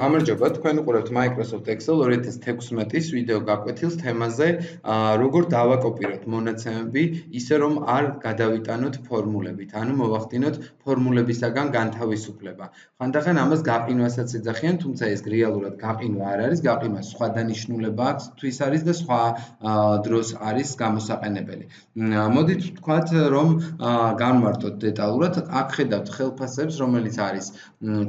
გამარჯობა, თქვენ უყურებთ Microsoft Excel 2016-ის ვიდეო გაკვეთილს თემაზე როგორ დავაკოპიროთ მონაცემები ისე რომ არ გადავიტანოთ ფორმულებით, ანუ მოვახდინოთ ფორმულებისაგან განთავისუფლება. ხანდახან ამას გაყინვასაც ეძახიან, თუმცა ეს რეალურად გაყინვა არ არის, გაყინვა სხვა დანიშნულება აქვს, თვის არის და სხვა დროს არის გამოსაყენებელი. მოდით ვთქვათ, რომ განვარტოთ დეტალურად, აქ ხედავთ ხელფასებს, რომელიც არის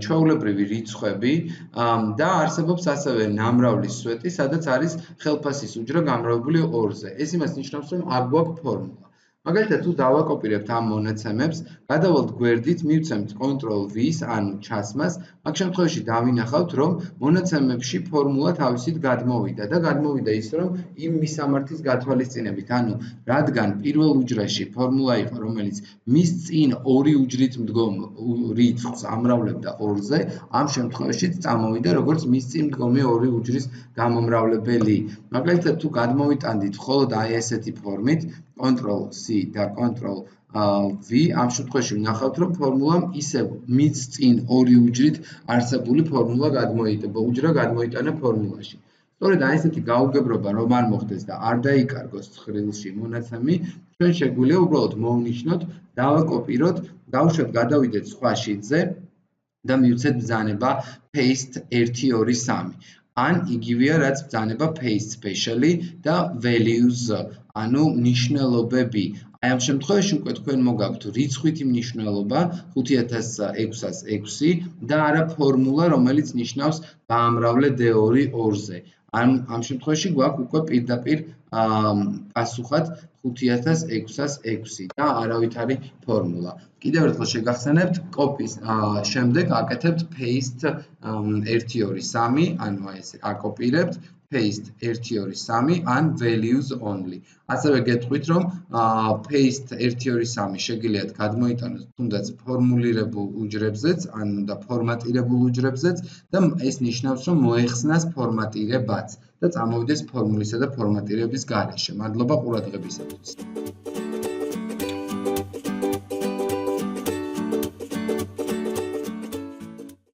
ჩვეულებრივი რიცხვები და არსებობს ასევე ნამრავლის სვეტი, სადაც არის ხელფასის უჯრა გამრავლებული 2-ზე. ეს იმას ნიშნავს, რომ აქ გვაქვს ფორმულა. მაგალითად, თუ დავაკოპირებთ ამ მონაცემებს, გადავალთ გვერდით, მივცემთ Ctrl+V-ს, ანუ ჩასმას, მაგ შემთხვევაში დავინახავთ, რომ მონაცემებში ფორმულა თავისით გადმოვიდა და გადმოვიდა ის, რომ იმ მისამართის გათვალისწინებით, ანუ რადგან პირველ უჯრაში ფორმულა იყო, რომელიც მის წინ ორი უჯრით მდგომ რიცხვს ამრავლებდა 2-ზე, ამ შემთხვევაშიც წამოვიდა როგორც მის წინ მდგომი ორი უჯრის გამომრავლებელი. მაგალითად, თუ გადმოვიტანდით მხოლოდ აი ესეთი ფორმით, Ctrl+C და Ctrl+V, ამ შემთხვევაში ვნახავთ, რომ ფორმულამ ისევ მის წინ ორი უჯრით არსებული ფორმულა უჯრა გადმოიტანა ფორმულაში. სწორედ აი ესეთი გაუგებრობა რომ არ მოხდეს და არ დაიკარგოს ცხრილში მონაცემი, ჩვენ შეგვიძლია უბრალოდ მოვნიშნოთ, დავაკოპიროთ, დავუშვათ გადავიდეთ სხვა შიტზე და მივცეთ ბრძანება paste 1 2 3. ან იგივეა რაც ბრძანება paste specially და values, ანუ მნიშვნელობები. აი ამ შემთხვევაში უკვე თქვენ მოგაქვთ რიცხვითი მნიშვნელობა 5006-6 და არა ფორმულა, რომელიც ნიშნავს გაამრავლე d2 2-ზე. ამ შემთხვევაში გვაქვს უკვე პირდაპირ პასუხად 5006-6 და არავითარი ფორმულა. კიდევ ერთხელ შეგახსენებთ, კოპის შემდეგ აკეთებთ paste 1 2 3, ანუ აი ესე აკოპირებთ paste 1 2 3 ან values only. ასევე გეტყვით, რომ paste 1 2 3 შეგიძლიათ გადმოიტანოთ თუნდაც ფორმულირებულ უჯრებზეც, ანუ და ფორმატირებულ უჯრებზეც და ეს ნიშნავს, რომ მოეხსნას ფორმატირებაც და წამოვიდეს ფორმულისა და ფორმატირების გარეშე. მადლობა ყურადღებისათვის.